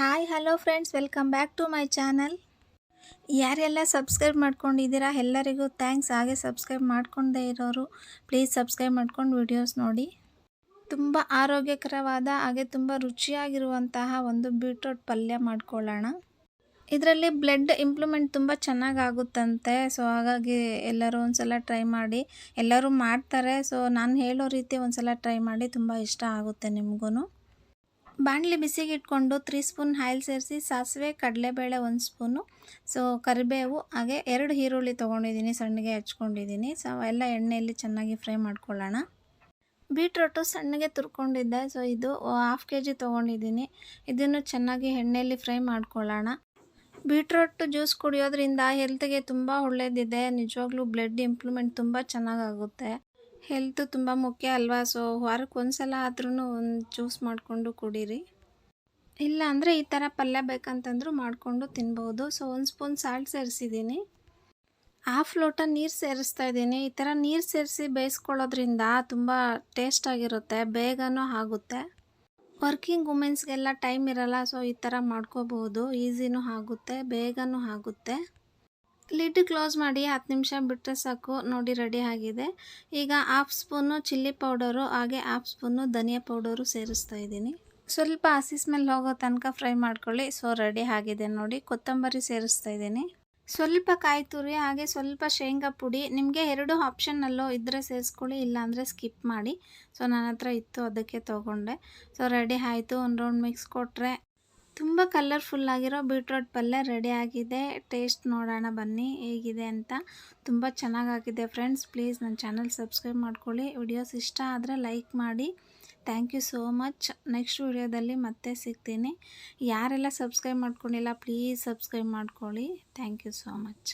Hi hello friends, welcome back to my channel. ಯಾರೆಲ್ಲ subscribe ಮಾಡ್ಕೊಂಡಿದ್ದೀರಾ ಎಲ್ಲರಿಗೂ ಥ್ಯಾಂಕ್ಸ್. ಹಾಗೆ ಸಬ್ಸ್ಕ್ರೈಬ್ ಮಾಡ್ಕೊಂಡೇ ಇರೋರು ಪ್ಲೀಸ್ ಸಬ್ಸ್ಕ್ರೈಬ್ ಮಾಡ್ಕೊಂಡು ವಿಡಿಯೋಸ್ ನೋಡಿ. ತುಂಬ ಆರೋಗ್ಯಕರವಾದ ಹಾಗೆ ತುಂಬ ರುಚಿಯಾಗಿರುವಂತಹ ಒಂದು ಬೀಟ್ರೂಟ್ ಪಲ್ಯ ಮಾಡ್ಕೊಳ್ಳೋಣ. ಇದರಲ್ಲಿ ಬ್ಲಡ್ ಇಂಪ್ರೂವ್ಮೆಂಟ್ ತುಂಬ ಚೆನ್ನಾಗಾಗುತ್ತಂತೆ. ಸೊ ಹಾಗಾಗಿ ಎಲ್ಲರೂ ಒಂದ್ಸಲ ಟ್ರೈ ಮಾಡಿ. ಎಲ್ಲರೂ ಮಾಡ್ತಾರೆ, ಸೊ ನಾನು ಹೇಳೋ ರೀತಿ ಒಂದ್ಸಲ ಟ್ರೈ ಮಾಡಿ, ತುಂಬ ಇಷ್ಟ ಆಗುತ್ತೆ ನಿಮಗೂ. ಬಾಣಲಿ ಬಿಸಿಗೆ ಇಟ್ಕೊಂಡು 3 ಸ್ಪೂನ್ ಆಯಿಲ್ ಸೇರಿಸಿ ಸಾಸಿವೆ, ಕಡಲೆಬೇಳೆ 1 ಸ್ಪೂನು, ಸೊ ಕರಿಬೇವು, ಹಾಗೆ 2 ಈರುಳ್ಳಿ ತೊಗೊಂಡಿದ್ದೀನಿ, ಸಣ್ಣಗೆ ಹಚ್ಕೊಂಡಿದ್ದೀನಿ. ಸೊ ಎಲ್ಲ ಎಣ್ಣೆಯಲ್ಲಿ ಚೆನ್ನಾಗಿ ಫ್ರೈ ಮಾಡ್ಕೊಳ್ಳೋಣ. ಬೀಟ್ರೂಟು ಸಣ್ಣಗೆ ತುರ್ಕೊಂಡಿದ್ದೆ, ಸೊ ಇದು 1/2 kg ತೊಗೊಂಡಿದ್ದೀನಿ. ಇದನ್ನು ಚೆನ್ನಾಗಿ ಎಣ್ಣೆಯಲ್ಲಿ ಫ್ರೈ ಮಾಡ್ಕೊಳ್ಳೋಣ. ಬೀಟ್ರೂಟ್ ಜ್ಯೂಸ್ ಕುಡಿಯೋದ್ರಿಂದ ಹೆಲ್ತ್ಗೆ ತುಂಬ ಒಳ್ಳೆಯದಿದೆ. ನಿಜವಾಗ್ಲೂ ಬ್ಲಡ್ ಇಂಪ್ರೂವ್ಮೆಂಟ್ ತುಂಬ ಚೆನ್ನಾಗಾಗುತ್ತೆ. ಹೆಲ್ತು ತುಂಬ ಮುಖ್ಯ ಅಲ್ವಾ. ಸೊ ವಾರಕ್ಕೆ ಒಂದ್ಸಲ ಆದ್ರೂ ಒಂದು ಜ್ಯೂಸ್ ಮಾಡಿಕೊಂಡು ಕುಡೀರಿ. ಇಲ್ಲ ಅಂದರೆ ಈ ಥರ ಪಲ್ಯ ಬೇಕಂತಂದ್ರೂ ಮಾಡಿಕೊಂಡು ತಿನ್ಬೋದು. So 1 spoon salt ಸೇರಿಸಿದ್ದೀನಿ. 1/2 ಲೋಟ ನೀರು ಸೇರಿಸ್ತಾ ಇದ್ದೀನಿ. ಈ ಥರ ನೀರು ಸೇರಿಸಿ ಬೇಯಿಸ್ಕೊಳ್ಳೋದ್ರಿಂದ ತುಂಬ ಟೇಸ್ಟಾಗಿರುತ್ತೆ, ಬೇಗನೂ ಆಗುತ್ತೆ. ವರ್ಕಿಂಗ್ ವುಮೆನ್ಸ್ಗೆಲ್ಲ ಟೈಮ್ ಇರಲ್ಲ, ಸೊ ಈ ಥರ ಮಾಡ್ಕೋಬಹುದು. ಈಸಿನೂ ಆಗುತ್ತೆ, ಬೇಗನೂ ಆಗುತ್ತೆ. ಲಿಡ್ ಕ್ಲೋಸ್ ಮಾಡಿ 10 ನಿಮಿಷ ಬಿಟ್ಟರೆ ಸಾಕು. ನೋಡಿ, ರೆಡಿ ಆಗಿದೆ. ಈಗ 1/2 ಸ್ಪೂನು ಚಿಲ್ಲಿ ಪೌಡರು ಹಾಗೆ 1/2 ಸ್ಪೂನು ಧನಿಯಾ ಪೌಡರು ಸೇರಿಸ್ತಾ ಇದ್ದೀನಿ. ಸ್ವಲ್ಪ ಹಸಿ ಸ್ಮೆಲ್ ಹೋಗೋ ತನಕ ಫ್ರೈ ಮಾಡ್ಕೊಳ್ಳಿ. ಸೊ ರೆಡಿ ಆಗಿದೆ ನೋಡಿ. ಕೊತ್ತಂಬರಿ ಸೇರಿಸ್ತಾ ಇದ್ದೀನಿ. ಸ್ವಲ್ಪ ಕಾಯಿ ತುರಿ ಹಾಗೆ ಸ್ವಲ್ಪ ಶೇಂಗಾ ಪುಡಿ. ನಿಮಗೆ 2 ಆಪ್ಷನ್ನಲ್ಲೋ ಇದ್ದರೆ ಸೇರಿಸ್ಕೊಳ್ಳಿ, ಇಲ್ಲಾಂದರೆ ಸ್ಕಿಪ್ ಮಾಡಿ. ಸೊ ನನ್ನ ಹತ್ರ ಇತ್ತು, ಅದಕ್ಕೆ ತೊಗೊಂಡೆ. ಸೊ ರೆಡಿ ಆಯಿತು. ಒಂದು ರೌಂಡ್ ಮಿಕ್ಸ್ ಕೊಟ್ಟರೆ ತುಂಬ ಕಲರ್ಫುಲ್ಲಾಗಿರೋ ಬೀಟ್ರೂಟ್ ಪಲ್ಯ ರೆಡಿ ಆಗಿದೆ. ಟೇಸ್ಟ್ ನೋಡೋಣ ಬನ್ನಿ ಹೇಗಿದೆ ಅಂತ. ತುಂಬ ಚೆನ್ನಾಗಾಗಿದೆ ಫ್ರೆಂಡ್ಸ್. ಪ್ಲೀಸ್ ನನ್ನ ಚಾನಲ್ ಸಬ್ಸ್ಕ್ರೈಬ್ ಮಾಡ್ಕೊಳ್ಳಿ. ವಿಡಿಯೋಸ್ ಇಷ್ಟ ಆದರೆ ಲೈಕ್ ಮಾಡಿ. Thank you so much. Next ವಿಡಿಯೋದಲ್ಲಿ ಮತ್ತೆ ಸಿಗ್ತೀನಿ. ಯಾರೆಲ್ಲ ಸಬ್ಸ್ಕ್ರೈಬ್ ಮಾಡ್ಕೊಂಡಿಲ್ಲ ಪ್ಲೀಸ್ ಸಬ್ಸ್ಕ್ರೈಬ್ ಮಾಡ್ಕೊಳ್ಳಿ. Thank you so much.